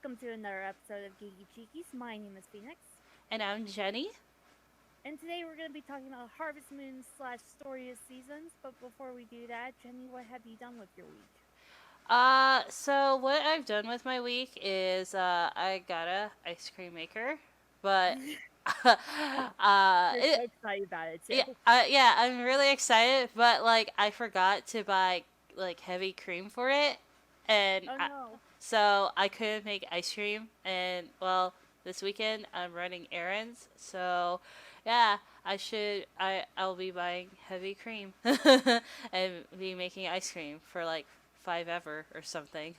welcome to another episode of Geeky Chickies. My name is Phoenix. And I'm Jenny. And today we're going to be talking about Harvest Moon / Story of Seasons. But before we do that, Jenny, what have you done with your week? So what I've done with my week is I got a ice cream maker, but You're it so excited about it, yeah, too. yeah, I'm really excited, but like I forgot to buy like heavy cream for it, and Oh no. so I couldn't make ice cream. And well, this weekend I'm running errands, so yeah, I'll be buying heavy cream and be making ice cream for like five ever or something.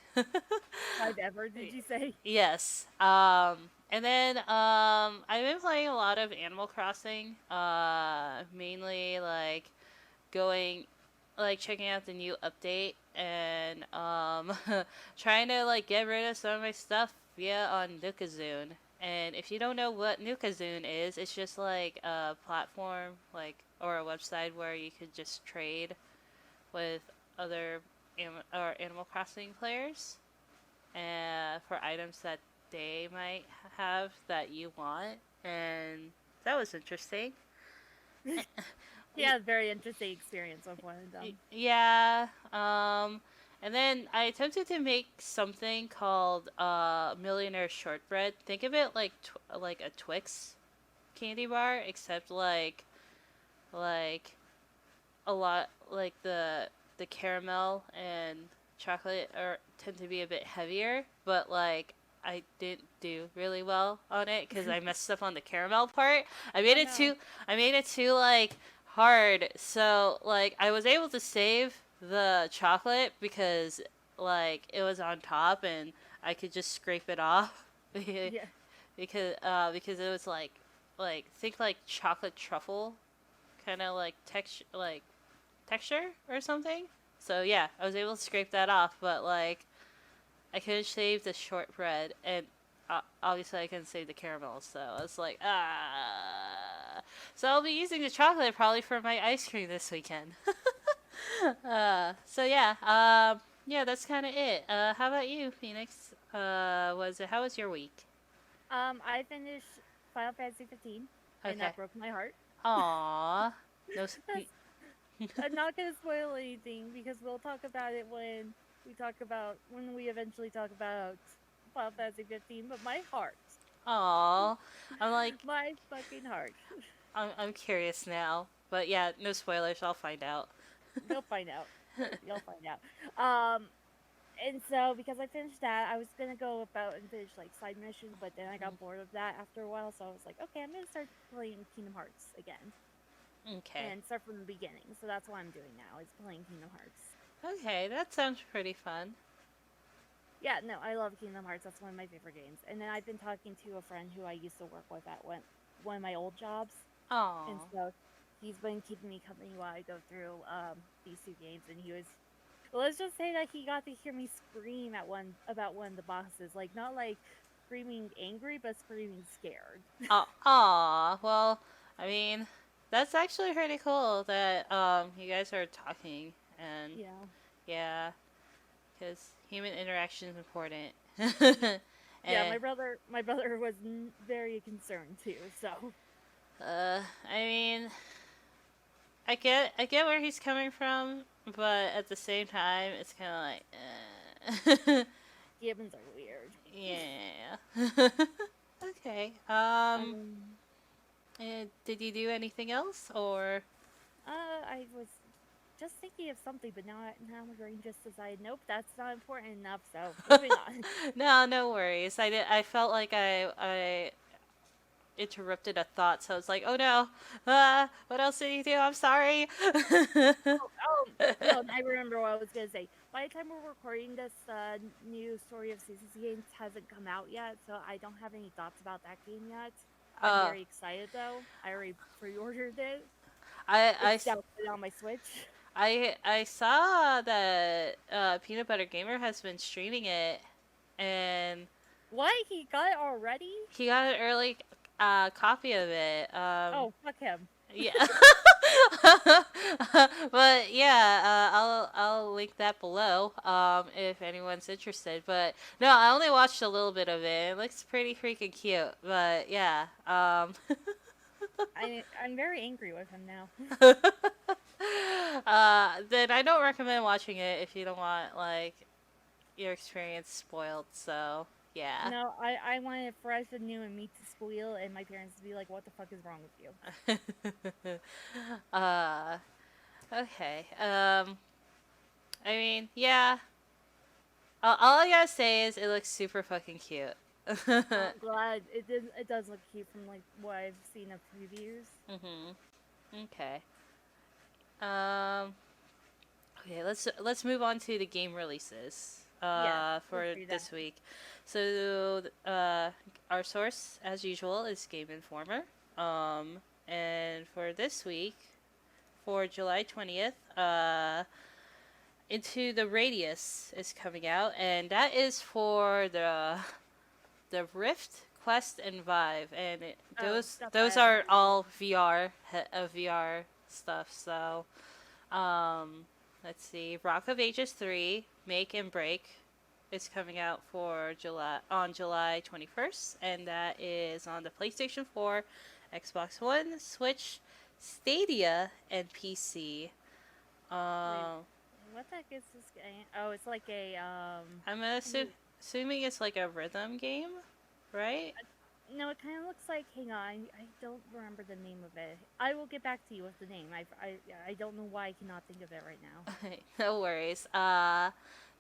Five ever, did you say? Yes. And then I've been playing a lot of Animal Crossing. Mainly like going like checking out the new update and trying to like get rid of some of my stuff via on Nukazoon. And if you don't know what Nukazoon is, it's just like a platform like or a website where you could just trade with other Animal Crossing players and for items that they might have that you want. And that was interesting. Yeah, very interesting experience with one of them. Yeah. And then I attempted to make something called Millionaire Shortbread. Think of it like like a Twix candy bar, except like a lot like the caramel and chocolate are tend to be a bit heavier, but like I didn't do really well on it because I messed up on the caramel part. I made Oh it no. too. I made it too like hard, so like I was able to save the chocolate because like it was on top and I could just scrape it off Yeah. because it was like think like chocolate truffle kind of like texture or something. So yeah, I was able to scrape that off, but like I couldn't save the shortbread, and obviously I couldn't save the caramel. So I was like, ah. So I'll be using the chocolate probably for my ice cream this weekend. So yeah, yeah, that's kind of it. How about you, Phoenix? Was it? How was your week? I finished Final Fantasy 15, and Okay. that broke my heart. Aww. No. That's I'm not gonna spoil anything because we'll talk about it when we eventually talk about Final Fantasy 15. But my heart, Aww. I'm like, my fucking heart. I'm curious now, but yeah, no spoilers. I'll find out. You'll find out. You'll find out. Um, and so because I finished that, I was gonna go about and finish like side missions, but then I got bored of that after a while. So I was like, okay, I'm gonna start playing Kingdom Hearts again Okay. and start from the beginning. So that's what I'm doing now is playing Kingdom Hearts. Okay, that sounds pretty fun. Yeah, no, I love Kingdom Hearts. That's one of my favorite games. And then I've been talking to a friend who I used to work with at one of my old jobs, and Aw. so he's been keeping me company while I go through these two games. And he was, well, let's just say that he got to hear me scream at one about one of the bosses, like not like screaming angry, but screaming scared. Aw. Well, I mean, that's actually pretty cool that you guys are talking and Yeah, yeah, because human interaction is important. yeah. And My brother was very concerned too. So I mean, I get where he's coming from, but at the same time, it's kind of like, humans are weird. yeah. Okay. Um, Did you do anything else or? I was just thinking of something, but now my brain just decided, nope, that's not important enough. So moving on. No, no worries. I felt like I interrupted a thought, so I was like, oh no, what else did you do? I'm sorry. No, I remember what I was gonna say. By the time we're recording this, new Story of Seasons games hasn't come out yet, so I don't have any thoughts about that game yet. I'm uh, very excited though. I already pre-ordered it. I, I, It's s- downloaded on my Switch. I saw that PeanutButterGamer has been streaming it, and What? He got it already? he got an early copy of it. Oh, fuck him. Yeah. But yeah, I'll link that below if anyone's interested. But no, I only watched a little bit of it. It looks pretty freaking cute. But yeah, I'm very angry with him now. then I don't recommend watching it if you don't want like your experience spoiled. So yeah. No, I want it fresh and new and meat to squeal, and my parents to be like, "What the fuck is wrong with you?" uh, okay. I mean, yeah. All I gotta say is it looks super fucking cute. I'm glad it does look cute from like what I've seen of previews. Mhm. Okay. Um. Okay. Let's move on to the game releases. Yes, let's For do that. this week. So our source, as usual, is Game Informer. And for this week, for July 20th, Into the Radius is coming out, and that is for the Rift, Quest, and Vive, and Oh, those stuff I those haven't are heard of. all VR stuff. So, um, let's see, Rock of Ages 3, Make and Break is coming out for July 21st, and that is on the PlayStation 4, Xbox One, Switch, Stadia, and PC. Wait, Um, what the heck is this game? Oh, it's like a I'm kinda- assuming it's like a rhythm game, right? no, it kind of looks like. Hang on, I don't remember the name of it. I will get back to you with the name. I don't know why I cannot think of it right now. No worries.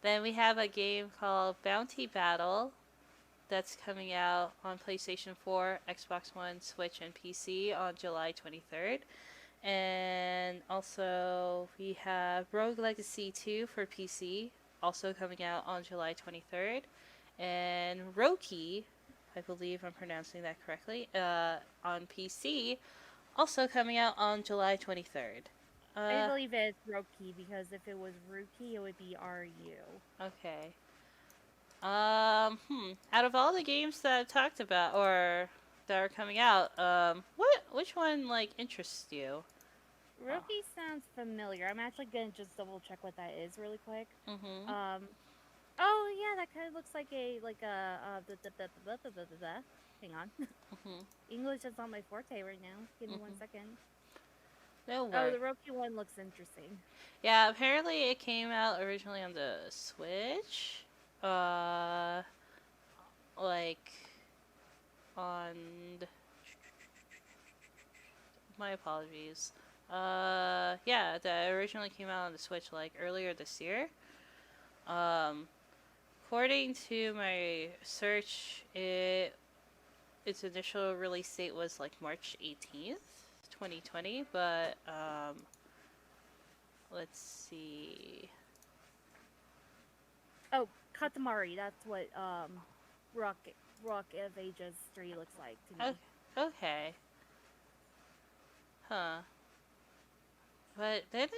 Then we have a game called Bounty Battle that's coming out on PlayStation 4, Xbox One, Switch, and PC on July 23rd. And also, we have Rogue Legacy 2 for PC, also coming out on July 23rd. And Roki, I believe I'm pronouncing that correctly, on PC, also coming out on July 23rd. I Uh, believe it's Roki because if it was Ruki, it would be RU. okay. Out of all the games that I've talked about or that are coming out, which one like interests you? Oh. Roki sounds familiar. I'm actually gonna just double check what that is really quick. Mhm. Um, oh yeah, that kind of looks like hang on. Mhm. English is not my forte right now. Give me one Mhm. second. No Oh, worry. the Roki one looks interesting. Yeah, apparently it came out originally on the Switch. Uh, like on my apologies. Yeah, that originally came out on the Switch like earlier this year. Um, According to my search, its initial release date was like March 18th, 2020, but let's see. Oh, Katamari. That's what Rock Rock of Ages 3 looks like to Oh, me. okay. Huh. But then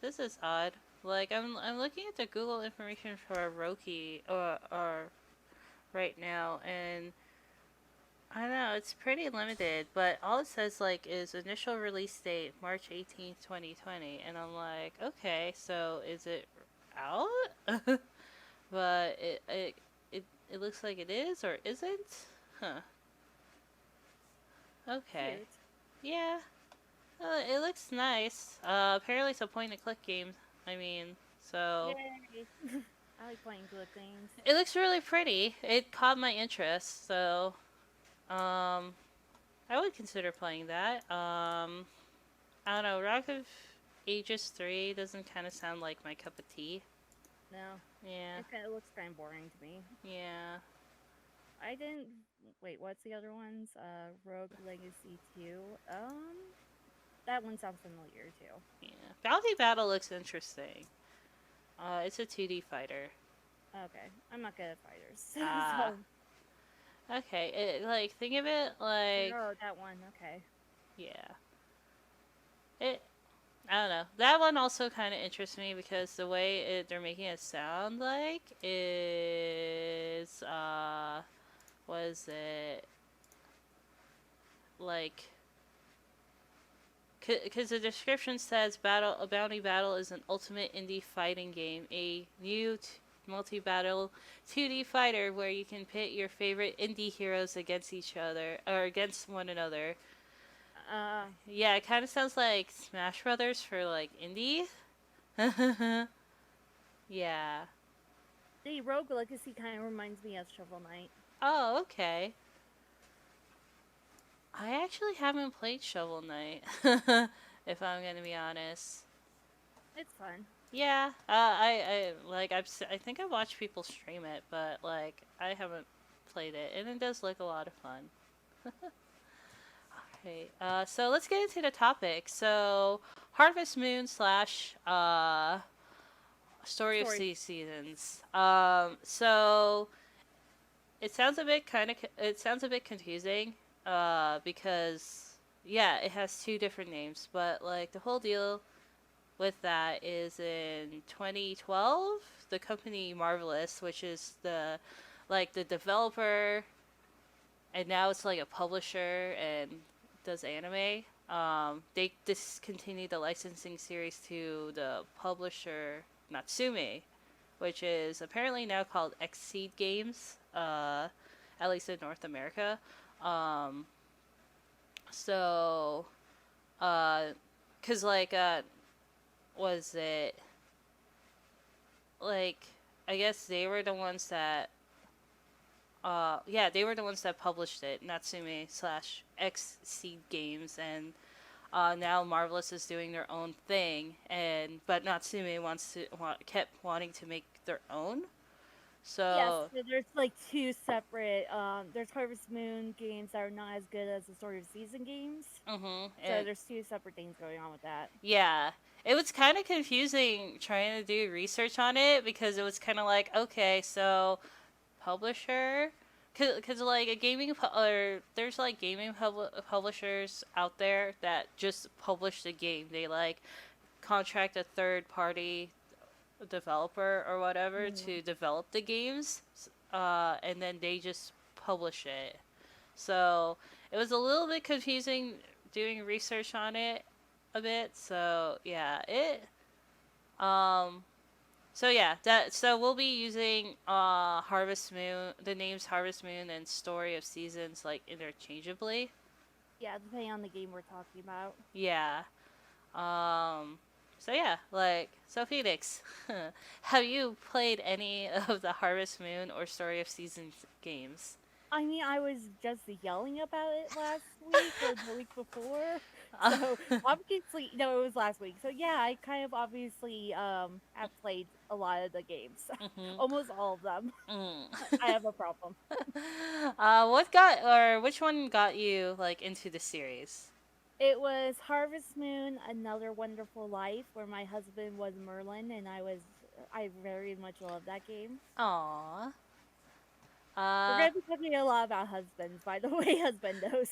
this is odd. Like I'm looking at the Google information for Roki or right now, and I don't know, it's pretty limited, but all it says like is initial release date March 18th, 2020, and I'm like, okay, so is it out? But it looks like it is or isn't? Huh. Okay. Cute. Yeah. It looks nice. Apparently it's a point and click game. I mean, so Yay! I like playing good games. it looks really pretty. It caught my interest, so um I would consider playing that. I don't know, Rock of Ages 3 doesn't kind of sound like my cup of tea. No, Yeah, it looks kind of boring to me. yeah, I didn't wait. What's the other ones? Rogue Legacy 2. That one sounds familiar too. yeah. Bounty Battle looks interesting. It's a 2D fighter. Okay, I'm not good at fighters, Ah, so okay. Like, think of it like, oh, that one. Okay. yeah. It, I don't know. That one also kind of interests me because the way they're making it sound like is, was it like because the description says a bounty battle is an ultimate indie fighting game, a new multi-battle 2D fighter where you can pit your favorite indie heroes against each other or against one another. Uh, Yeah, it kind of sounds like Smash Brothers for like indie. Yeah. the Rogue Legacy kind of reminds me of Shovel Knight. Oh, okay. I actually haven't played Shovel Knight, if I'm gonna be honest. It's fun. Yeah, I think I watched people stream it, but like I haven't played it, and it does look a lot of fun. Okay, so let's get into the topic. So, Harvest Moon slash Story of Seasons. So it sounds a bit it sounds a bit confusing, because yeah, it has two different names, but like the whole deal with that is in 2012, the company Marvelous, which is the developer, and now it's like a publisher and does anime. They discontinued the licensing series to the publisher Natsume, which is apparently now called Xseed Games, at least in North America. Um, so, uh, cause was it like I guess they were the ones that yeah, they were the ones that published it, Natsume slash X Seed Games, and now Marvelous is doing their own thing, and but Natsume kept wanting to make their own. Yes, So so there's like two separate. There's Harvest Moon games that are not as good as the Story of Season games. So and there's two separate things going on with that. yeah, it was kind of confusing trying to do research on it because it was kind of like, okay, so publisher, cause like or there's like publishers out there that just publish the game. They like contract a third party developer or whatever to develop the games, and then they just publish it. So it was a little bit confusing doing research on it a bit. So yeah, um so we'll be using Harvest Moon, the names Harvest Moon and Story of Seasons like interchangeably. Yeah, depending on the game we're talking about. Yeah. Um so yeah, so Phoenix, have you played any of the Harvest Moon or Story of Seasons games? I mean, I was just yelling about it last week or the week before. So obviously, no, it was last week. So yeah, I kind of obviously have played a lot of the games, almost all of them. I have a problem. Which one got you like into the series? It was Harvest Moon, Another Wonderful Life, where my husband was Merlin, and I very much love that game. Aww. We're gonna be talking a lot about husbands, by the way, husbandos.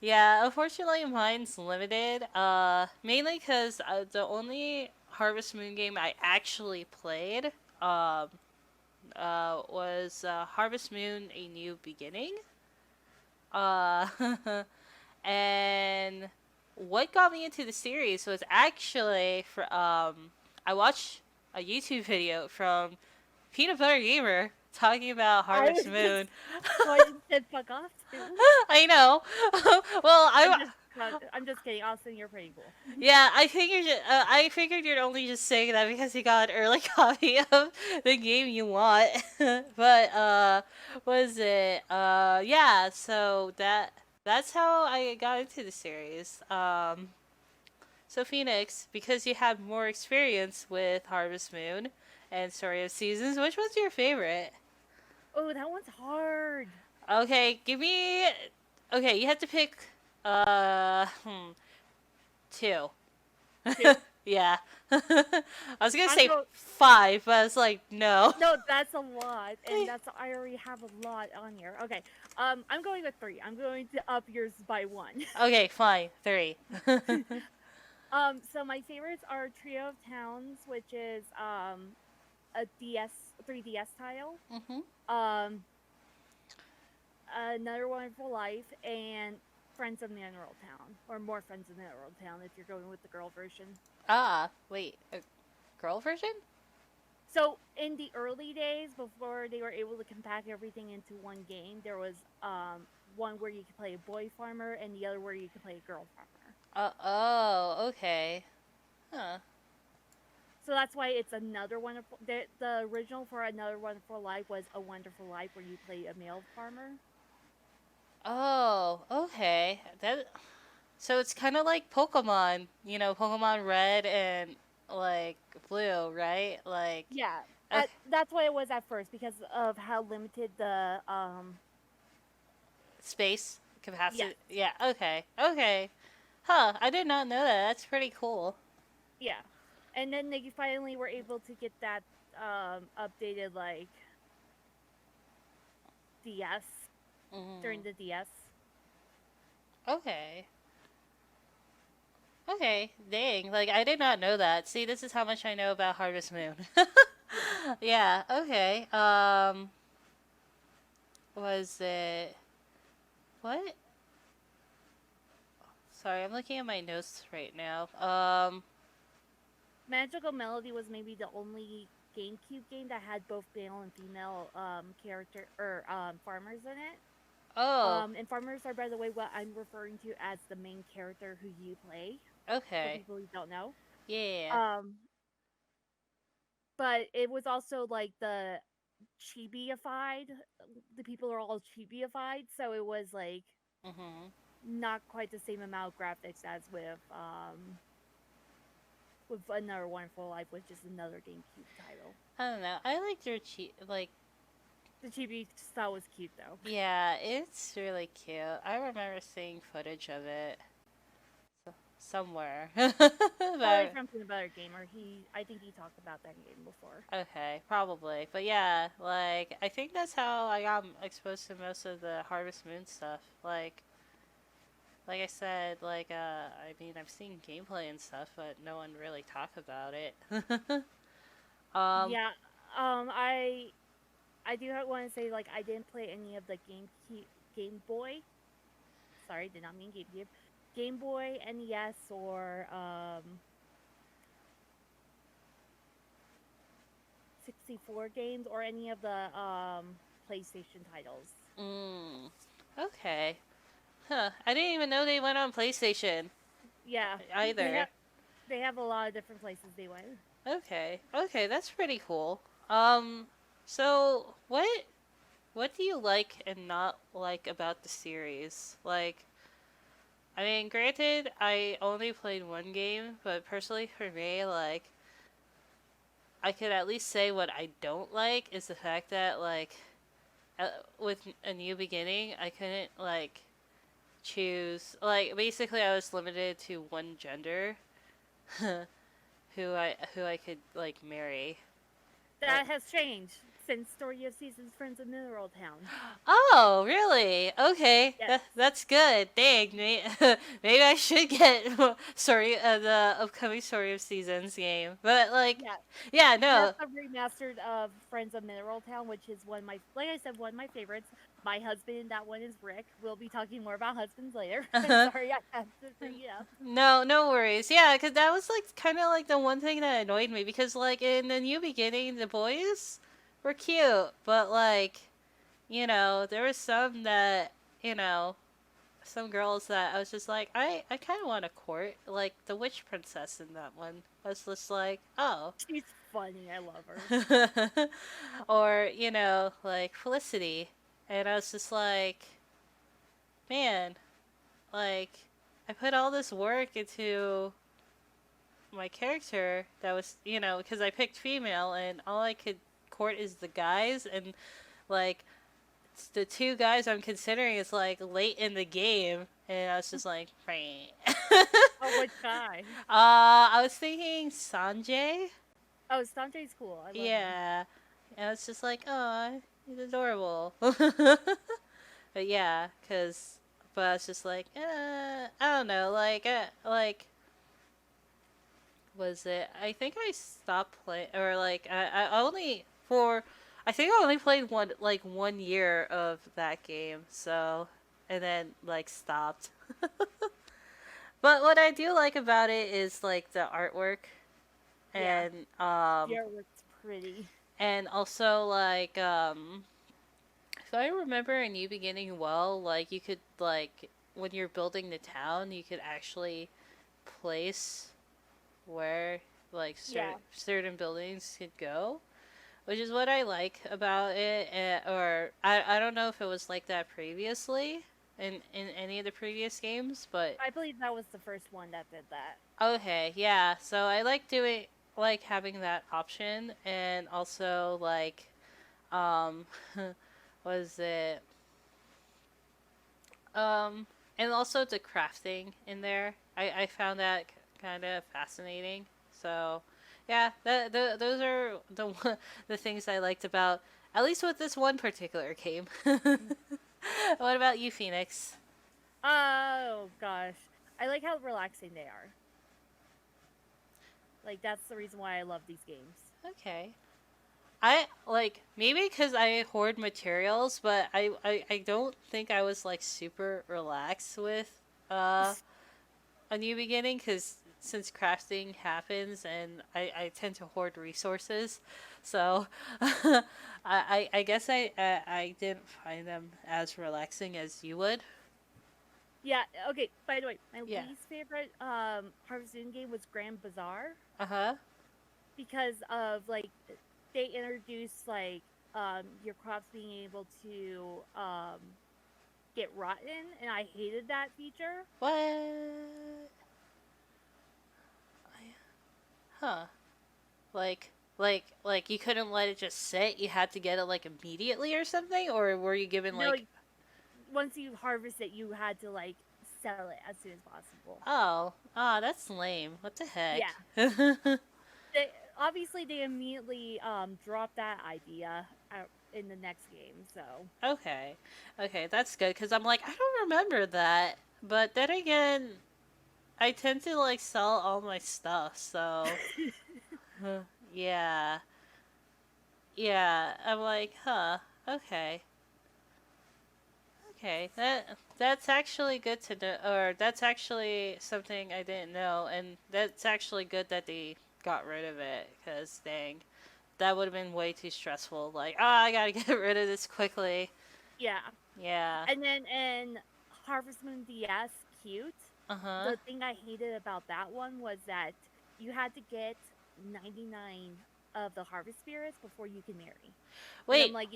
Yeah, unfortunately mine's limited. Mainly because the only Harvest Moon game I actually played was Harvest Moon: A New Beginning. Uh, and what got me into the series was actually I watched a YouTube video from PeanutButterGamer talking about Harvest Moon. Why you said fuck off too? I know. Well, I'm just kidding. Austin, you're pretty cool. yeah, I figured you're only just saying that because you got an early copy of the game you want. But was it yeah, so that's how I got into the series. So Phoenix, because you have more experience with Harvest Moon and Story of Seasons, which was your favorite? Oh, that one's hard. Okay, okay, you have to pick uh hmm, two. Two? Yeah. I was gonna say 5, but I was like, no. No, that's a lot, and I already have a lot on here. Okay, I'm going with 3. I'm going to up yours by 1. Okay, fine, 3. So my favorites are Trio of Towns, which is a 3DS tile. Another Wonderful Life, and Friends of Mineral Town, or more Friends of Mineral Town if you're going with the girl version. Ah, wait, a girl version? So in the early days, before they were able to compact everything into one game, there was one where you could play a boy farmer and the other where you could play a girl farmer. Oh, okay. Huh. So that's why it's Another Wonderful. The original for Another Wonderful Life was A Wonderful Life, where you play a male farmer. Oh, okay. That so it's kind of like Pokemon, Pokemon Red and like Blue, right? Like, Yeah, okay, that's what it was at first because of how limited the space yes, capacity. Yeah, okay, okay. Huh? I did not know that. That's pretty cool. yeah, and then they finally were able to get that updated like DS during Hmm. the DS. Okay. Okay. Dang. Like I did not know that. See, this is how much I know about Harvest Moon. Yeah. Yeah. Okay. Was it what? Sorry, I'm looking at my notes right now. Magical Melody was maybe the only GameCube game that had both male and female character or farmers in it. Oh. And farmers are, by the way, what I'm referring to as the main character who you play. For Okay. people who don't know, Yeah. um, but it was also like the chibiified. The people are all chibiified, so it was like Mhm. not quite the same amount of graphics as with Another Wonderful Life, which is another GameCube title. I don't know. I like their like. The chibi style was cute though. Yeah, it's really cute. I remember seeing footage of it somewhere. Probably But from PeanutButterGamer. I think he talked about that game before. okay, probably. But yeah, like I think that's how I got exposed to most of the Harvest Moon stuff. Like I said, I mean I've seen gameplay and stuff, but no one really talked about it. um Yeah, I do want to say like I didn't play any of the Game Boy. Sorry, did not mean GameCube. Game Boy, NES, or 64 games, or any of the PlayStation titles. mm, okay. Huh. I didn't even know they went on PlayStation Yeah, they either. have they have a lot of different places they went. Okay. Okay, that's pretty cool. Um so what do you like and not like about the series? Like, I mean, granted, I only played one game, but personally for me, like, I could at least say what I don't like is the fact that, like, with a new beginning, I couldn't, like, choose. Like, basically, I was limited to one gender who I could, like, marry. Like, That has changed since Story of Seasons Friends of Mineral Town. oh, really? Okay, Yes. that's good. Dang, maybe I should get the upcoming Story of Seasons game. But like, Yeah. yeah, That's no, a remastered of Friends of Mineral Town, which is one of my, like I said, one of my favorites. My husband in that one is Rick. We'll be talking more about husbands later. Sorry, I had to bring it up. no worries. Yeah, because that was like kind of like the one thing that annoyed me because like in the new beginning, the boys were cute, but like, there was some that you know some girls that I was just like, I kind of want to court. Like the witch princess in that one. I was just like, oh. She's funny. I love her. Or, like Felicity. And I was just like, man, like, I put all this work into my character that was, because I picked female and all I could court is the guys. And, like, the two guys I'm considering is like late in the game, and I was just like, Oh, which guy? I was thinking Sanjay. Oh, Sanjay's cool. I love him. Yeah, and I was just like, oh, he's adorable. But yeah, but I was just like, I don't know, was it? I think I stopped playing, or like I only for I think I only played one 1 year of that game. So and then like stopped. But what I do like about it is like the artwork Yeah, and the artwork's pretty. and also like if I remember a new beginning well, like you could like when you're building the town, you could actually place where like Yeah, certain buildings could go, which is what I like about it. Or I don't know if it was like that previously in any of the previous games, but I believe that was the first one that did that. okay, yeah. So I like doing like having that option, and also like um was it um and also the crafting in there. I found that kind of fascinating. So yeah, those are the things I liked about at least with this one particular game. What about you, Phoenix? Oh gosh, I like how relaxing they are. Like that's the reason why I love these games. Okay. I like maybe because I hoard materials, but I don't think I was like super relaxed with uh a new beginning because since crafting happens and I tend to hoard resources, so I guess I didn't find them as relaxing as you would. Yeah. Okay. By the way, my Yeah. least favorite Harvest Moon game was Grand Bazaar Uh huh. because of like they introduced like your crops being able to get rotten, and I hated that feature. What? Huh. Like like you couldn't let it just sit. You had to get it like immediately or something, or were you given No, like once you harvest it, you had to like sell it as soon as possible. that's lame. What the heck? Yeah. They obviously they immediately dropped that idea out in the next game. So Okay. Okay, that's good because I'm like, I don't remember that. But then again, I tend to like sell all my stuff, so yeah. Yeah, I'm like, huh. Okay. Okay. That's actually good to know, or that's actually something I didn't know, and that's actually good that they got rid of it cuz dang, that would have been way too stressful. Like, oh, I got to get rid of this quickly. yeah. Yeah. And then in Harvest Moon DS Cute, Uh-huh. the thing I hated about that one was that you had to get 99 of the harvest spirits before you can marry. And I'm Wait, like,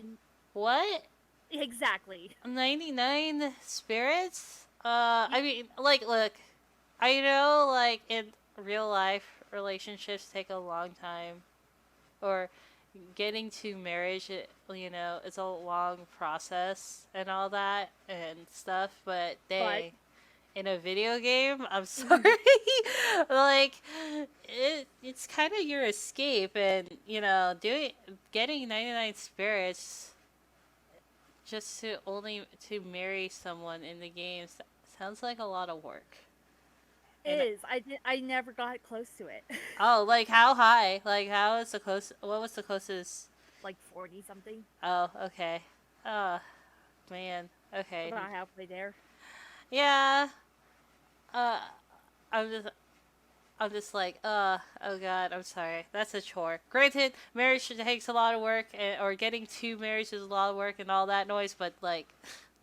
what? exactly. 99 spirits? I mean, like, look, I know, like, in real life, relationships take a long time, or getting to marriage, it's a long process and all that and stuff, but But dang, in a video game, I'm sorry. Like, it's kind of your escape, and, getting 99 spirits just to only to marry someone in the games sounds like a lot of work. And I never got close to it. oh, like how high? Like how is the close? What was the closest? Like 40 something. Oh, okay. Oh man. Okay. About halfway there. Yeah. Uh, I'm just. I'm just like, oh god, I'm sorry. That's a chore. Granted, marriage takes a lot of work, or getting to marriage is a lot of work and all that noise, but like,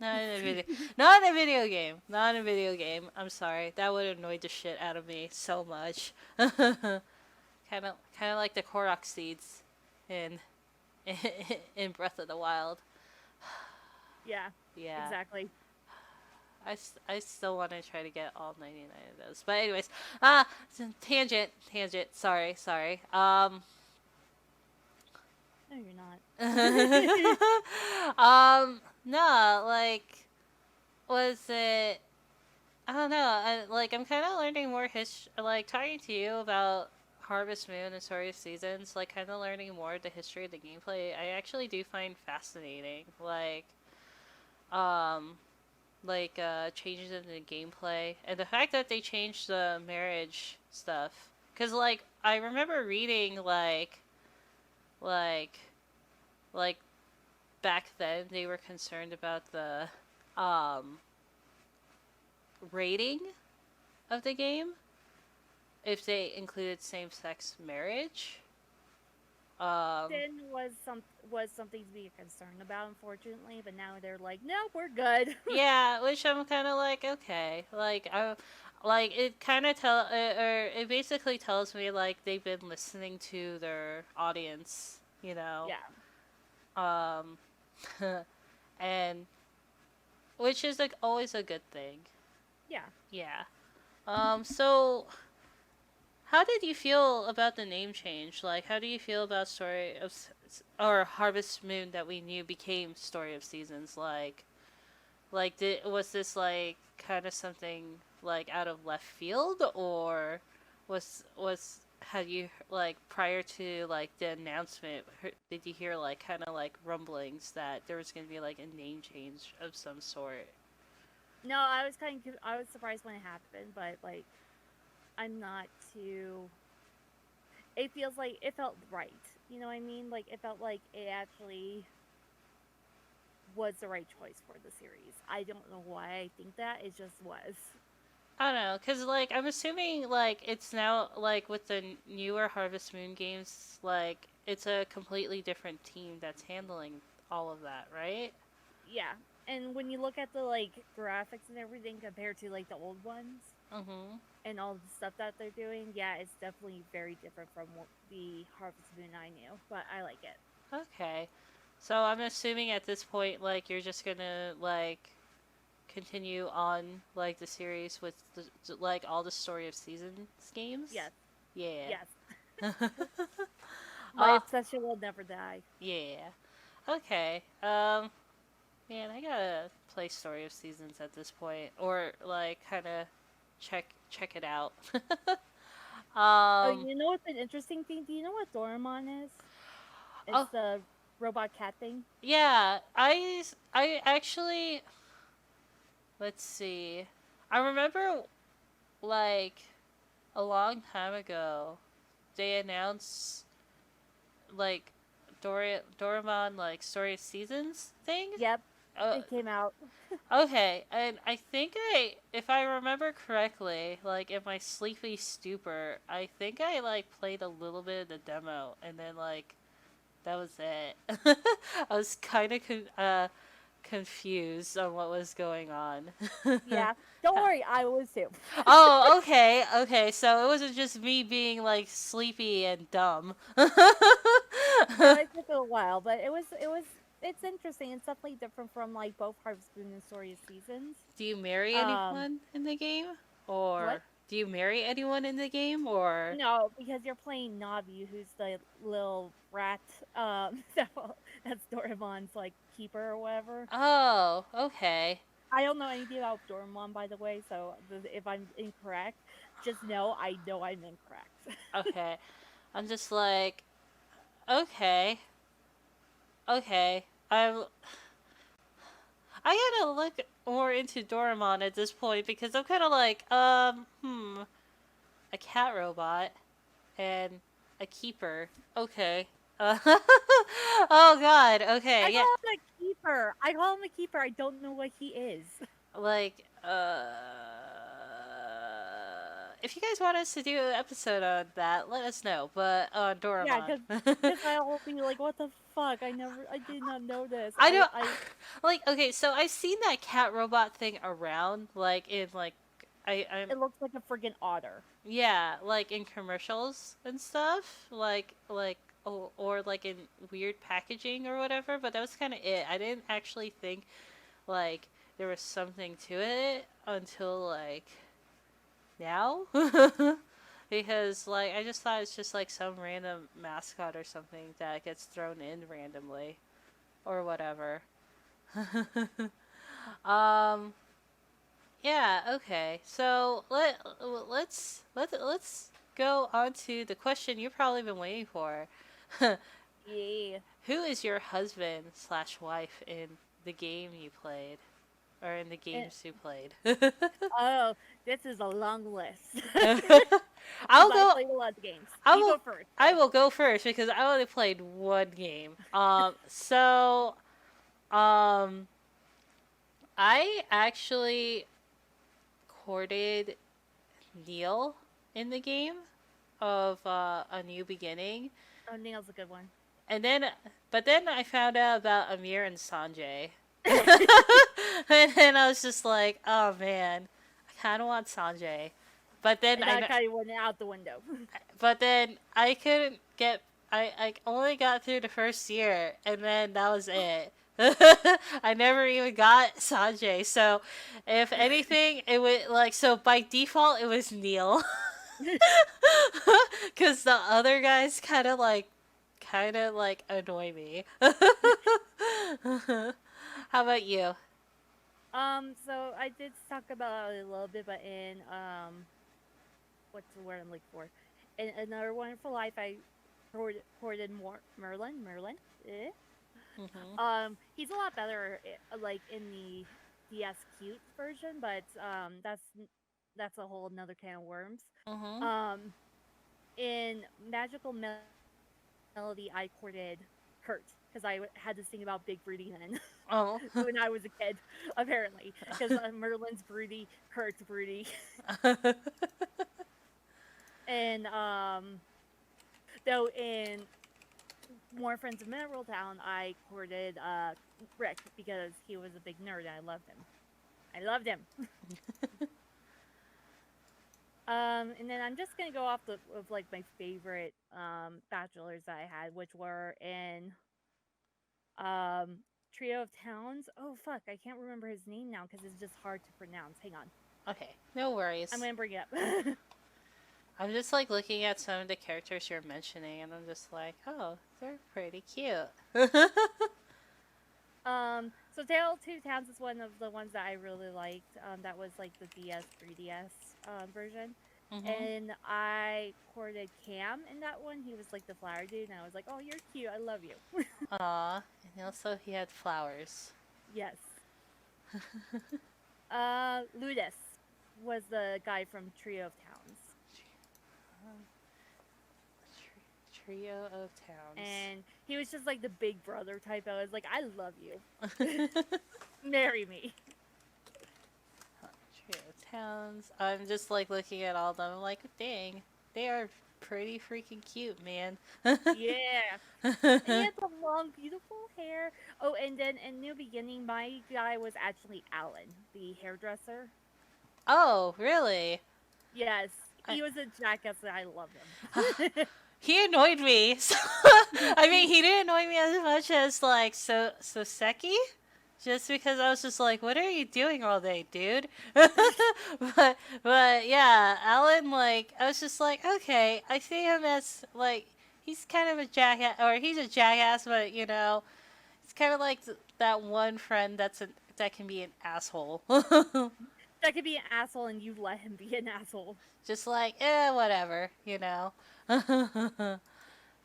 not in a video, not in a video game, not in a video game. I'm sorry, that would annoy the shit out of me so much. Kind of like the Korok seeds in in Breath of the Wild. Yeah, Yeah. exactly. I still want to try to get all 99 of those. But anyways, tangent. Sorry. No, you're not. No, like, was it? I don't know. I'm kind of learning more like talking to you about Harvest Moon and Story of Seasons. Like, kind of learning more of the history of the gameplay. I actually do find fascinating. Um, changes in the gameplay and the fact that they changed the marriage stuff because like I remember reading like like back then they were concerned about the um rating of the game if they included same-sex marriage. Then was something to be concerned about, unfortunately. But now they're like, no, we're good. Yeah, which I'm kind of like, okay, like it kind of or it basically tells me like they've been listening to their audience, you know, Yeah, um, and which is like always a good thing. yeah. Yeah. So how did you feel about the name change? Like, how do you feel about Story of or Harvest Moon that we knew became Story of Seasons? Like, was this like kind of something like out of left field, or was had you like prior to like the announcement? Did you hear like kind of like rumblings that there was going to be like a name change of some sort? No, I was surprised when it happened, but like, I'm not too. It feels like it felt right. You know what I mean? Like it felt like it actually was the right choice for the series. I don't know why I think that. It just was. I don't know, cause like I'm assuming like it's now like with the newer Harvest Moon games, like it's a completely different team that's handling all of that, right? Yeah. And when you look at the like graphics and everything compared to like the old ones Mm-hmm. and all the stuff that they're doing, yeah, it's definitely very different from what the Harvest Moon I knew. But I like it. Okay. So I'm assuming at this point, like you're just gonna like continue on like the series with like all the Story of Seasons games. Yes. Yeah. Yes. My uh, obsession will never die. yeah. Okay. Man, I gotta play Story of Seasons at this point, or like kind of check it out. Oh, um. you know what's an interesting thing? Do you know what Doraemon is? It's Oh, the robot cat thing. yeah. I actually, let's see. I remember like a long time ago they announced like Doraemon like Story of Seasons thing. Yep, Uh, it came out. okay, and I think if I remember correctly, like in my sleepy stupor, I think I like played a little bit of the demo, and then like that was it. I was kind of confused on what was going on. Yeah, don't worry, I was too. Oh, okay, okay. So it wasn't just me being like sleepy and dumb. No, it took a while, but it's interesting. It's definitely different from like both Harvest Moon and Story of Seasons. Do you marry Um, anyone in the game? what? Or do you marry anyone in the game? Or. No, because you're playing Navi, who's the little rat. So that's Doraemon's like keeper or whatever. Oh, okay. I don't know anything about Doraemon, by the way. So if I'm incorrect, just know I'm incorrect. Okay. I'm just like, okay. Okay. I gotta look more into Doraemon at this point because I'm kind of like, a cat robot and a keeper. Okay. Oh God. Okay. I Yeah. call him a keeper. I call him a keeper. I don't know what he is. Like, if you guys want us to do an episode on that, let us know. But on Yeah, Doraemon. because I'll be like, what the fuck? I did not know this. I don't like. Okay, so I've seen that cat robot thing around, like in like, I'm it looks like a friggin' otter. yeah, like in commercials and stuff, or like in weird packaging or whatever. But that was kind of it. I didn't actually think like there was something to it until like now. Because like I just thought it's just like some random mascot or something that gets thrown in randomly or whatever. um. Yeah. Okay. So let's go on to the question you've probably been waiting for. Yeah. Who is your husband slash wife in the game you played, or in the And, games you played? oh, this is a long list. I'll Because I go. played a lot of games. I You will. go first. I will go first because I only played one game. So, um, I actually courted Neil in the game of A New Beginning. Oh, Neil's a good one. And then, but then I found out about Amir and Sanjay. And then I was just like, oh man, I kind of want Sanjay. But then And that kind of went out the window. but then I couldn't get. I only got through the first year, and then that was it. I never even got Sanjay. So, if anything, it would like so by default it was Neil, because the other guys kind of like annoy me. How about you? So I did talk about it a little bit, but in what's the word I'm looking for? In Another Wonderful Life, I courted more Merlin. Eh? Mhm. He's a lot better, like in the DS cute version, but that's a whole another can of worms. Mhm. Um, in Magical Melody, I courted Kurt because had to sing about Big Broody Men Oh. when I was a kid, apparently. Because Merlin's broody, Kurt's broody, and though in More Friends of Mineral Town, I courted Rick because he was a big nerd and I loved him. I loved him. And then I'm just gonna go off of like my favorite bachelors that I had, which were in um Trio of Towns. Oh fuck, I can't remember his name now because it's just hard to pronounce. Hang on, Okay, no I'm worries. gonna bring it up. I'm just like looking at some of the characters you're mentioning, and I'm just like, oh, they're pretty cute. So Tale of Two Towns is one of the ones that I really liked. That was like the DS 3DS version. Mhm. And I courted Cam in that one. He was like the flower dude, and I was like, "Oh, you're cute. I love you." Aw, and also he had flowers. Yes. Ludus was the guy from Trio of Towns, Um, Trio of Towns. and he was just like the big brother type. I was like, "I love you. Marry me." Trio of Towns. I'm just like looking at all of them. I'm like, dang, they are pretty freaking cute, man. Yeah. And he had the long, beautiful hair. Oh, and then in New Beginning, my guy was actually Alan, the hairdresser. Oh, really? Yes, I, he was a jackass, and I love him. he annoyed me. So, I mean, he didn't annoy me as much as like Seki. Just because I was just like, what are you doing all day, dude? but yeah, Alan, like, I was just like, okay, I see him as like he's kind of a jackass, or he's a jackass, but you know, it's kind of like that one friend that can be an asshole. That could be an asshole, and you let him be an asshole. Just like, whatever, you know.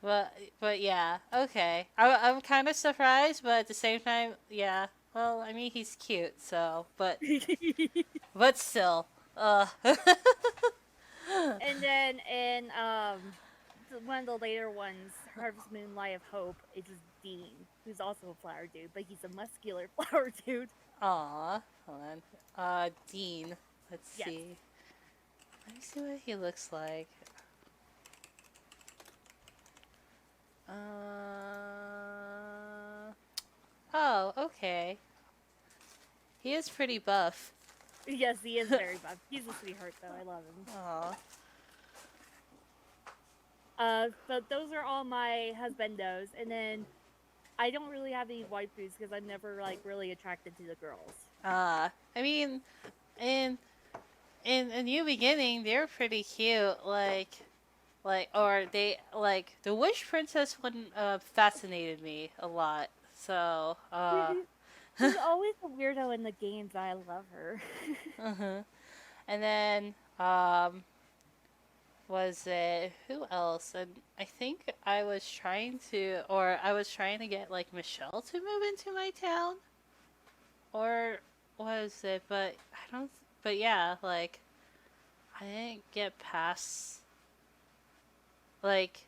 But yeah, okay. I'm kind of surprised, but at the same time, yeah. Well, I mean, he's cute, so but still, And then in one of the later ones, Harvest Moon, Light of Hope, it's just Dean, who's also a flower dude, but he's a muscular flower dude. aw, hold on. Dean. Let's Yes. see. Let me see what he looks like. Oh, okay. He is pretty buff. Yes, he is very buff. He's a sweetheart, though. I love him. Aw. But those are all my husbandos, and then I don't really have any waifus because I'm never like really attracted to the girls. I mean, in A New Beginning, they're pretty cute. Or they like the Wish Princess one. Fascinated me a lot. So, She's always a weirdo in the games. I love her. uh-huh. And then, was it who else? And I think I was trying to get like Michelle to move into my town, or was it? But I don't. But yeah, like I didn't get past like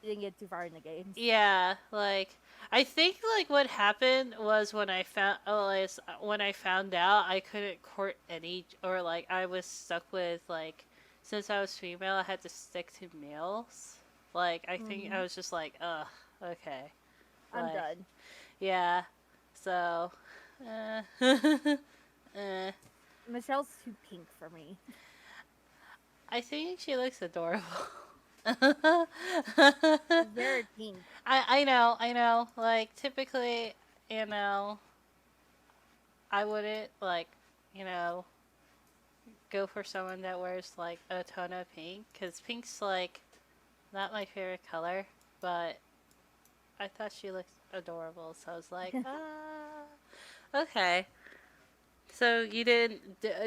You didn't get too far in the games. Yeah, like I think like what happened was when I found out I couldn't court any, or like I was stuck with like, since I was female I had to stick to males. Like I think I Hmm. was just like, ugh, okay. I'm Like, done. yeah. So eh. Michelle's too pink for me. I think she looks adorable. She's very pink. I know. Like typically, you know, I wouldn't like, you know, go for someone that wears like a ton of pink, because pink's like not my favorite color. But I thought she looked adorable, so I was like, okay. So you didn't,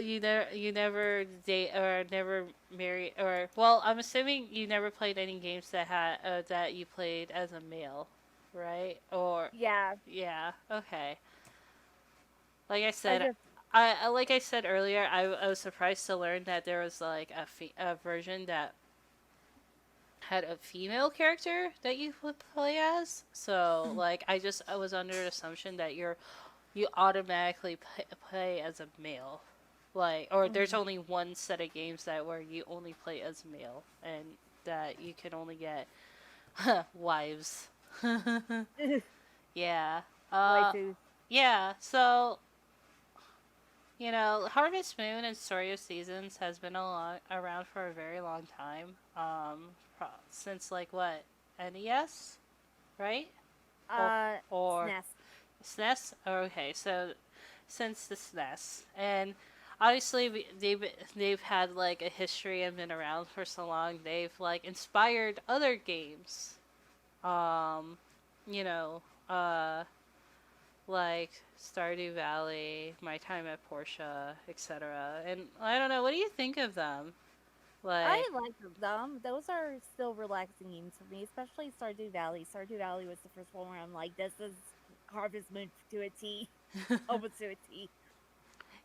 you never date or never marry, or well, I'm assuming you never played any games that had that you played as a male, right? Or Yeah, yeah, okay. Like I I said, just like I said earlier, I was surprised to learn that there was like a version that had a female character that you would play as. So like I was under the assumption that you automatically play as a male, like, or there's mhm. only one set of games that where you only play as male and that you can only get wives. Yeah. Uh. waifus. Yeah. So Harvest Moon and Story of Seasons has been around for a very long time. Since like what, NES, right? Or or SNES. SNES. Okay, so since the SNES, and obviously they've had like a history and been around for so long. They've like inspired other games. Um, you know, uh, like Stardew Valley, My Time at Portia, etc. And I don't know, what do you think of them? Like, I like them. Those are still relaxing games for me, especially Stardew Valley. Stardew Valley was the first one where I'm like, this is Harvest Moon to a T, almost to a T.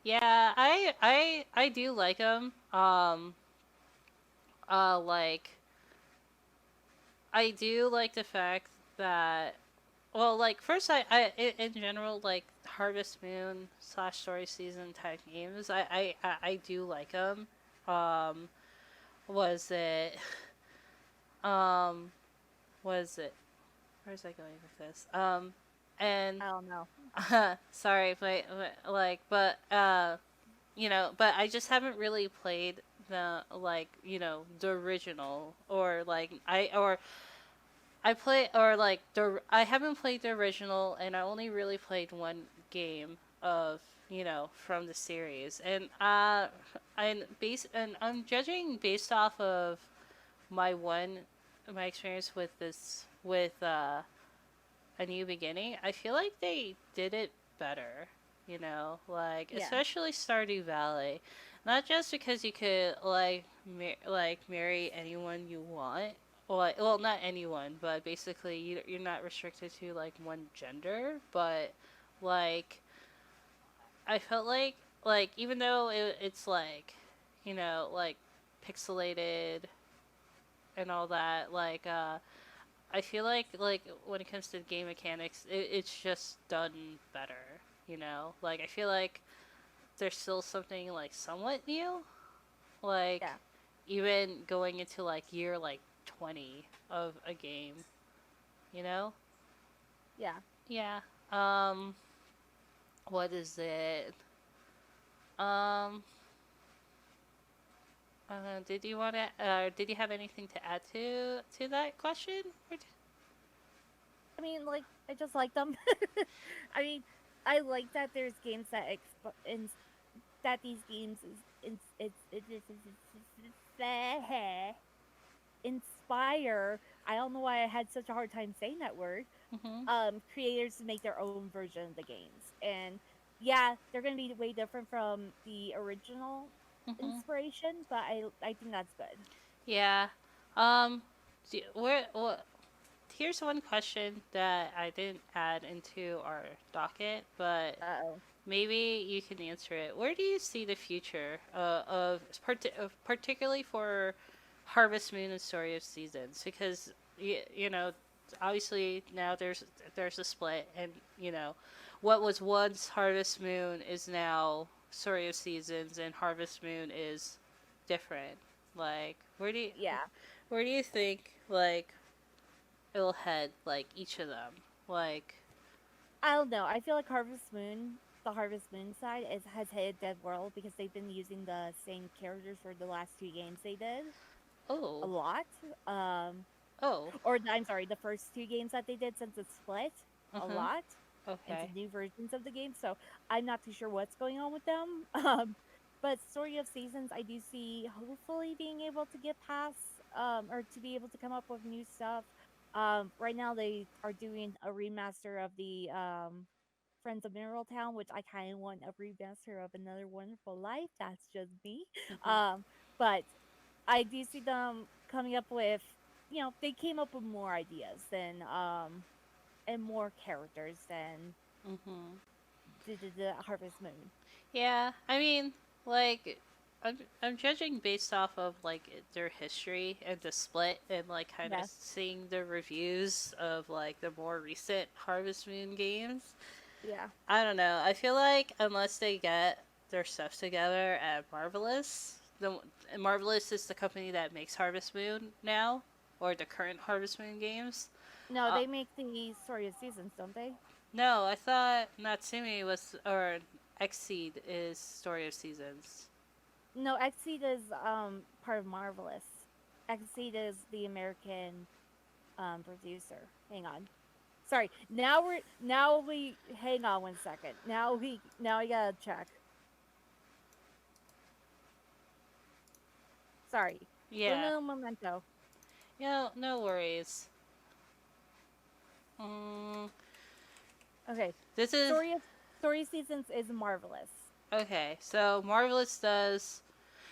yeah, I do like them. Like I do like the fact that, well, like first in general, like Harvest Moon slash Story Season type games, I do like them. Um, was it um was it where's I going with this? And I don't know. sorry, but I just haven't really played the like the original, or like I play, or like I haven't played the original, and I only really played one game of from the series, and I'm judging based off of my my experience with this with A New Beginning. I feel like they did it better, like Yeah, especially Stardew Valley. Not just because you could like marry anyone you want. Well, not anyone, but basically you're not restricted to like one gender. But like I felt like even though it's like like pixelated and all that, I feel like when it comes to game mechanics, it's just done better. Like I feel like there's still something like somewhat new. Like yeah, even going into like year like 20 of a game. You know? yeah. Yeah. Um. What is it? Um. Did you want to? Did you have anything to add to that question? I mean, like, I just like them. I mean, I like that there's games that that these games inspire. I don't know why I had such a hard time saying that word. Mm-hmm. Creators to make their own version of the games, and yeah, they're gonna be way different from the original Mm-hmm. inspiration, but I think that's good. Yeah. Um. Where? What? Here's one question that I didn't add into our docket, but Oh, maybe you can answer it. Where do you see the future of particularly for Harvest Moon and Story of Seasons? Because you know, obviously now there's a split, and you know, what was once Harvest Moon is now Story of Seasons, and Harvest Moon is different. Like, Yeah. where do you think like it'll head? Like each of them, like. I don't know. I feel like the Harvest Moon side has hit a dead world because they've been using the same characters for the last two games they did a Oh. lot. Um, Oh. I'm sorry, the first two games that they did since the split Uh a huh. lot into Okay. new versions of the game. So I'm not too sure what's going on with them. But Story of Seasons, I do see hopefully being able to get past or to be able to come up with new stuff. Right now they are doing a remaster of the Friends of Mineral Town, which I kind of want a remaster of Another Wonderful Life. That's just me. Mhm. Um, but I do see them coming up with, they came up with more ideas than and more characters than Mhm. the Harvest Moon. Yeah, I mean, like, I'm judging based off of like their history and the split, and like kind of Yeah. seeing the reviews of like the more recent Harvest Moon games. Yeah. I don't know. I feel like unless they get their stuff together at Marvelous, the Marvelous is the company that makes Harvest Moon now, or the current Harvest Moon games. No, Uh, they make the Story of Seasons, don't they? no, I thought Natsumi was or Xseed is Story of Seasons. No, Xseed is part of Marvelous. Xseed is the American producer. Hang on. Sorry. Now we hang on one second. Now I gotta check. Sorry. Yeah. Uno momento. Yeah, no worries. Mm, Okay. this is Story of Story Seasons is Marvelous. okay. So Marvelous does.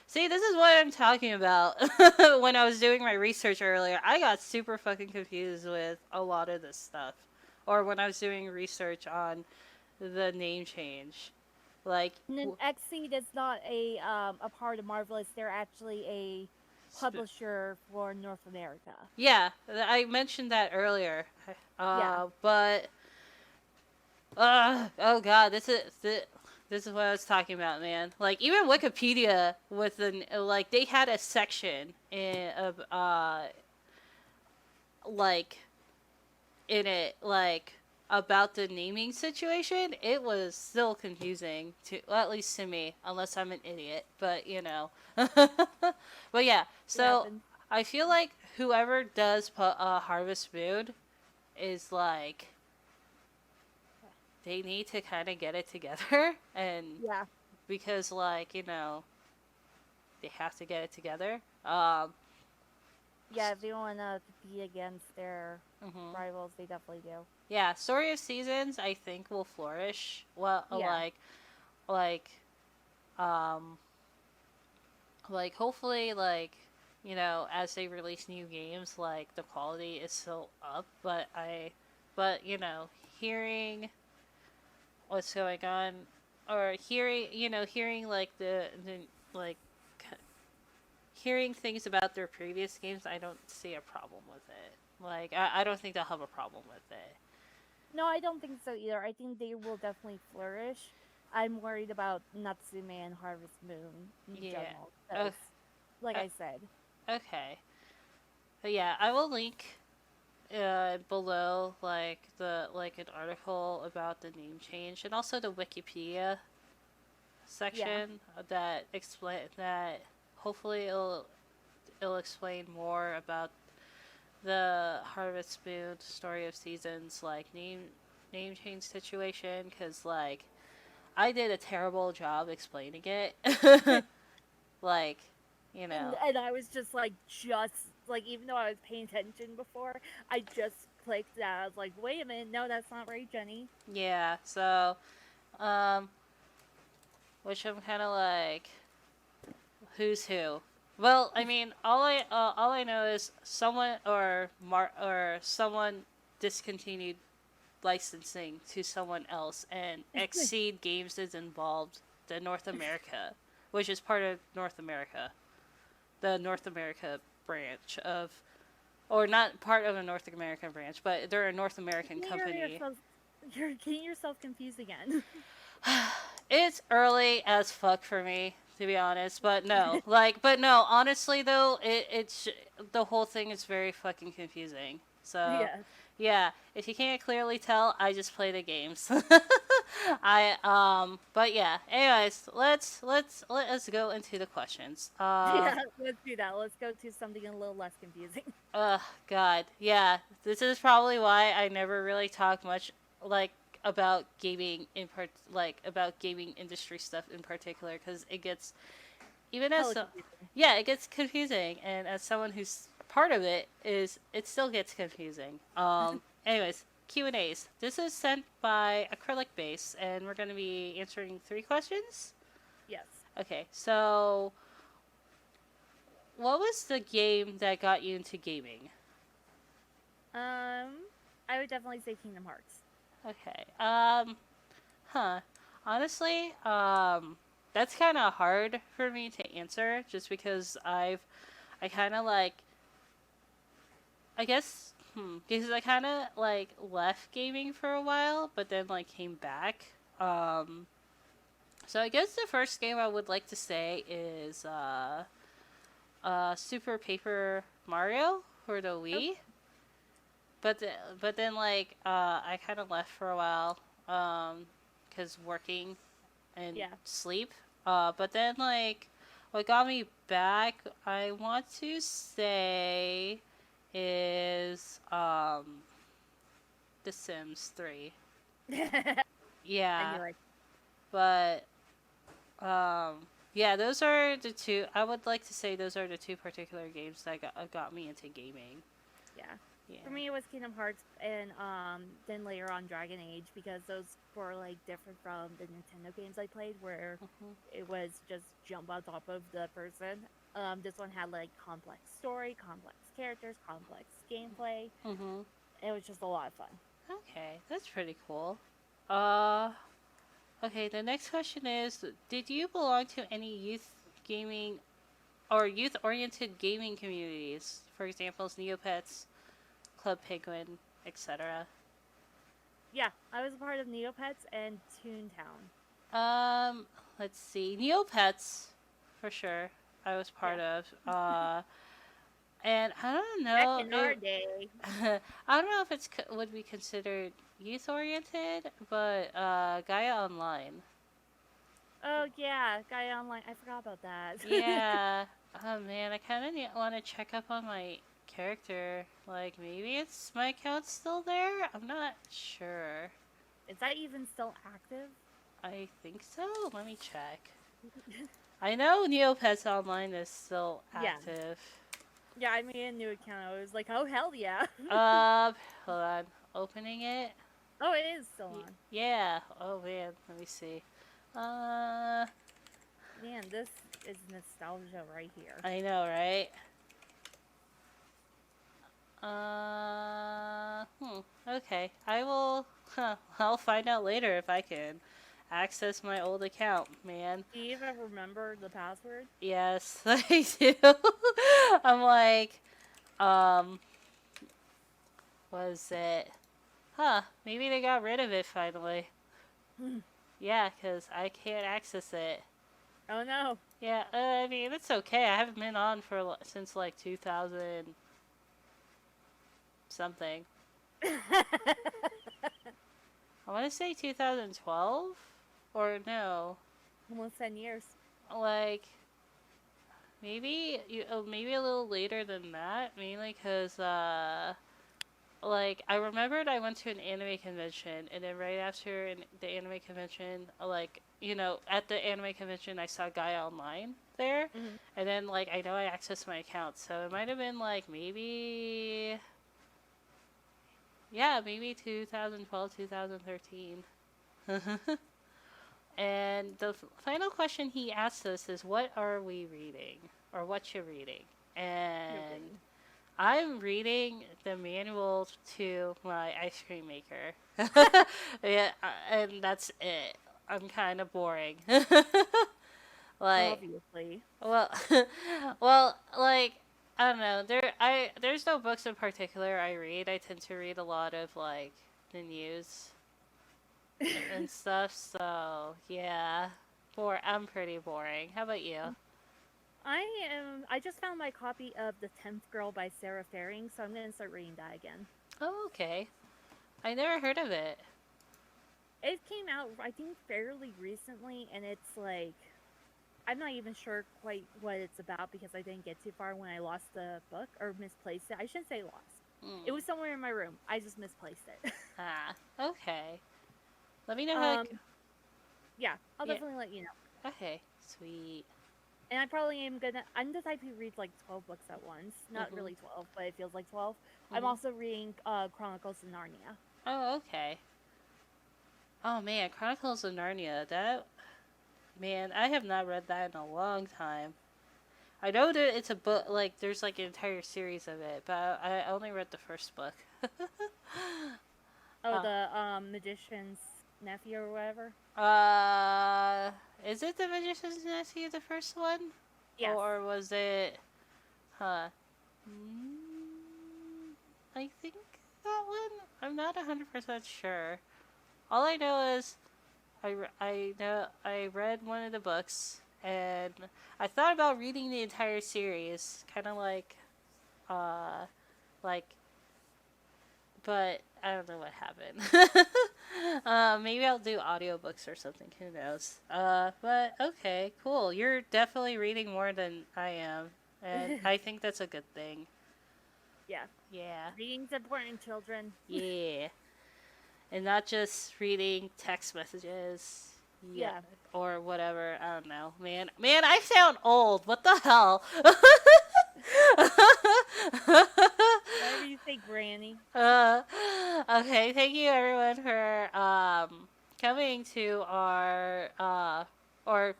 See, this is what I'm talking about. When I was doing my research earlier, I got super fucking confused with a lot of this stuff. Or when I was doing research on the name change, like, And then Xseed is not a part of Marvelous. They're actually a publisher for North America. yeah, I mentioned that earlier. Yeah. But oh god, this is what I was talking about, man. Like even Wikipedia with the like they had a section in of like in it like about the naming situation. It was still confusing to well, at least to me, unless I'm an idiot. But you know, but yeah. It So happens. I feel like whoever does put Harvest Moon is like they need to kind of get it together and Yeah. because like you know they have to get it together. Yeah, if they want to compete against their Mhm. rivals, they definitely do. Yeah, Story of Seasons I think will flourish. Well, Yeah. like um like hopefully like you know as they release new games like the quality is still up, but you know hearing what's going on or hearing like the like hearing things about their previous games, I don't see a problem with it. Like, I don't think they'll have a problem with it. No, I don't think so either. I think they will definitely flourish. I'm worried about Natsume and Harvest Moon in Yeah. general Uh, because, like uh, I said, okay. But yeah, I will link below like an article about the name change and also the Wikipedia yeah, section that explain that hopefully it'll explain more about the Harvest Moon Story of Seasons like name change situation because like I did a terrible job explaining it. Like, you and know, I was just like even though I was paying attention before, I just clicked that. I was like, wait a minute, no, that's not right, Jenny. yeah. So, um, which I'm kind of like, who's who? Well, I mean, all I know is someone discontinued licensing to someone else, and Xseed Games is involved. The North America, which is part of North America, the North America branch of or not part of a North American branch, but they're a North American company. You're getting yourself confused again. It's early as fuck for me, to be honest. But no, but no. Honestly, though, it's the whole thing is very fucking confusing. So, Yes. yeah, if you can't clearly tell, I just play the games. But yeah. Anyways, let us go into the questions. Yeah, let's do that. Let's go to something a little less confusing. God, yeah. This is probably why I never really talk much like about gaming about gaming industry stuff in particular because it gets even as Hella so, confusing. yeah, it gets confusing, and as someone who's part of it still gets confusing. Anyways, Q&As. This is sent by Acrylic Base, and we're going to be answering 3 questions. Yes. Okay, so what was the game that got you into gaming? I would definitely say Kingdom Hearts. Okay. Huh. Honestly, that's kind of hard for me to answer just because I kind of I guess, because I kind of left gaming for a while, but then came back. So I guess the first game I would like to say is, Super Paper Mario for the Wii. Okay. But then I kind of left for a while, because working and Yeah. sleep. But then what got me back, I want to say, is The Sims 3. I Yeah, knew it. but yeah, those are the two. I would like to say those are the 2 particular games that got me into gaming. Yeah. Yeah. For me, it was Kingdom Hearts, and then later on Dragon Age, because those were different from the Nintendo games I played, where Mhm. it was just jump on top of the person. This one had complex story, complex characters, complex gameplay. Mhm. It was just a lot of fun. Okay, that's pretty cool. Uh, okay. The next question is: did you belong to any youth gaming or youth-oriented gaming communities? For example, Neopets, Club Penguin, etc. Yeah, I was a part of Neopets and Toontown. Um, let's see. Neopets, for sure. I was part Yeah, of. And I don't back know. in our day. I don't know if would be considered youth oriented, but Gaia Online. Oh yeah, Guy Online. I forgot about that. Yeah. Oh man, I kind of want to check up on my character. Like maybe it's my account's still there. I'm not sure. Is that even still active? I think so. Let me check. I know Neopets Online is still Yeah. active. Yeah, I made a new account. I was like, oh hell yeah. Hold on. Opening it. Oh, it is still on. Yeah. Oh man, let me see. Uh, Man, this is nostalgia right here. I know, right? Okay. I will. I'll find out later if I can access my old account, man. Do you even remember the password? Yes, I do. I'm like, um, was it? Huh? Maybe they got rid of it finally. Yeah, cause I can't access it. Oh no. Yeah, I mean it's okay. I haven't been on since 2000 something. I want to say 2012 or no, Almost 10 years. like maybe a little later than that. Mainly because I remembered I went to an anime convention, and then right after the anime convention, at the anime convention, I saw Gaia Online there, Mm-hmm. and then I know I accessed my account, so it might have been maybe, yeah, maybe 2012, 2013. And the final question he asked us is, "What are we reading, or what you reading?" And Really. I'm reading the manual to my ice cream maker. Yeah, and that's it. I'm kind of boring. like, Obviously. well, well, I don't know. There's no books in particular I read. I tend to read a lot of like the news and stuff. So yeah, I'm pretty boring. How about you? I just found my copy of The 10th Girl by Sarah Faring, so I'm gonna start reading that again. Oh, okay. I never heard of it. It came out, I think, fairly recently, and it's like I'm not even sure quite what it's about because I didn't get too far when I lost the book or misplaced it. I shouldn't say lost. It was somewhere in my room. I just misplaced it. Ah, okay. Let me know how. um, yeah, I'll Yeah. definitely let you know. Okay. Sweet. And I probably am gonna. I'm the type who reads like 12 books at once. Not Mhm. really 12, but it feels like 12. I'm Mhm. also reading Chronicles of Narnia. Oh, okay. Oh man, Chronicles of Narnia. That man, I have not read that in a long time. I know that it's a book. Like there's like an entire series of it, but I only read the first book. Oh, uh, the Magician's Nephew or whatever. uh, is it the Magician's Nephew the first one, Yes. or was it? Huh. Mm, I think that one. I'm not 100% sure. All I know is I know I read one of the books and I thought about reading the entire series, kind of uh like but I don't know what happened. Maybe I'll do audiobooks or something, who knows. But okay, cool. You're definitely reading more than I am, and I think that's a good thing. Yeah. Yeah. Reading's important, children. Yeah. And not just reading text messages. Yeah. Yeah. Or whatever. I don't know. Man, I sound old. What the hell? Whatever you say, Granny. uh, okay, thank you everyone for coming to our or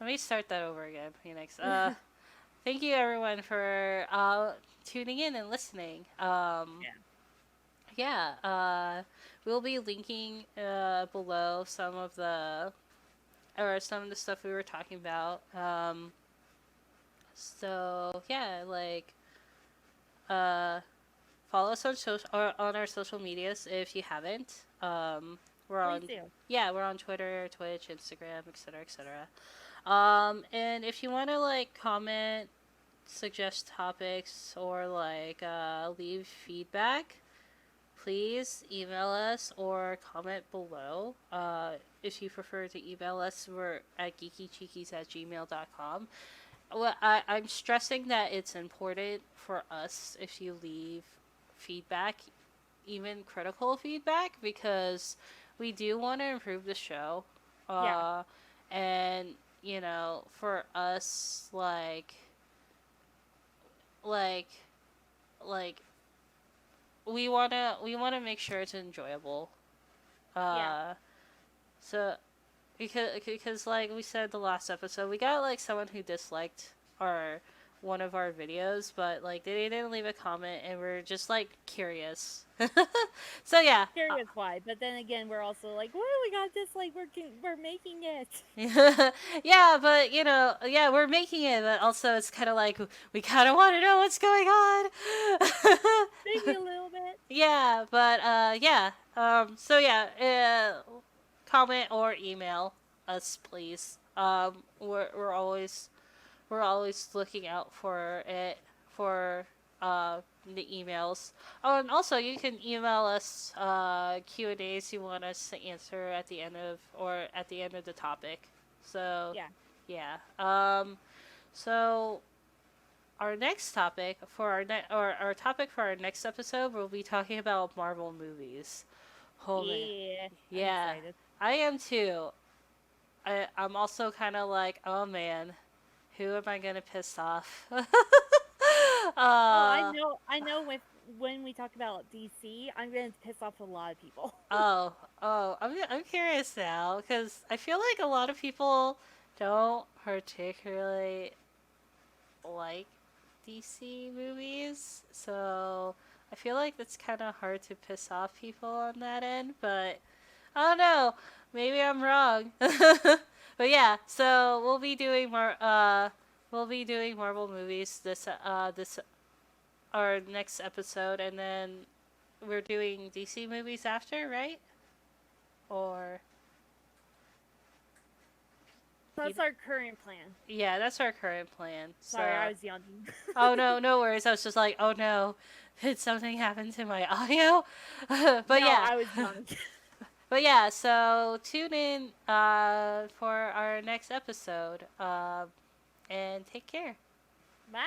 let me start that over again, Phoenix. Thank you everyone for tuning in and listening. Yeah. Yeah, we'll be linking below some of the stuff we were talking about. So yeah, like uh, follow us on social or on our social medias if you haven't. We're Please on do. yeah, we're on Twitter, Twitch, Instagram, etc., etc. And if you want to like comment, suggest topics, or like leave feedback, please email us or comment below. If you prefer to email us, we're at geekychickies@gmail.com. Well, I'm stressing that it's important for us if you leave feedback, even critical feedback, because we do want to improve the show. Yeah. And, for us, like, like, we wanna make sure it's enjoyable. Yeah. Uh, so because like we said the last episode, we got like someone who disliked our one of our videos, but like they didn't leave a comment, and we're just like curious. So yeah. Curious why, but then again, we're also like, "Whoa, we got this! Like, we're making it." Yeah, but yeah, we're making it, but also it's kind of like we kind of want to know what's going on. Maybe a little bit. Yeah, but yeah. So yeah, comment or email us, please. We're always looking out for it for the emails. Oh, and also you can email us Q&As you want us to answer at the end of the topic. So Yeah. yeah. So our next topic for our topic for our next episode, we'll be talking about Marvel movies. Oh man, Yeah. I'm yeah, excited. I am too. I'm also kind of like, oh man, who am I gonna piss off? Oh, uh, I know. When we talk about DC, I'm gonna piss off a lot of people. I'm curious now because I feel like a lot of people don't particularly like DC movies, so I feel like it's kind of hard to piss off people on that end, but I don't know. Maybe I'm wrong. But yeah, so we'll be doing more we'll be doing Marvel movies this our next episode, and then we're doing DC movies after, right? Or That's our current plan. yeah, that's our current plan. Sorry, So I was yawning. oh no, no worries. I was just like, oh no, did something happen to my audio? But no, yeah, I was yawning. but yeah. So tune in for our next episode. And take care. Bye.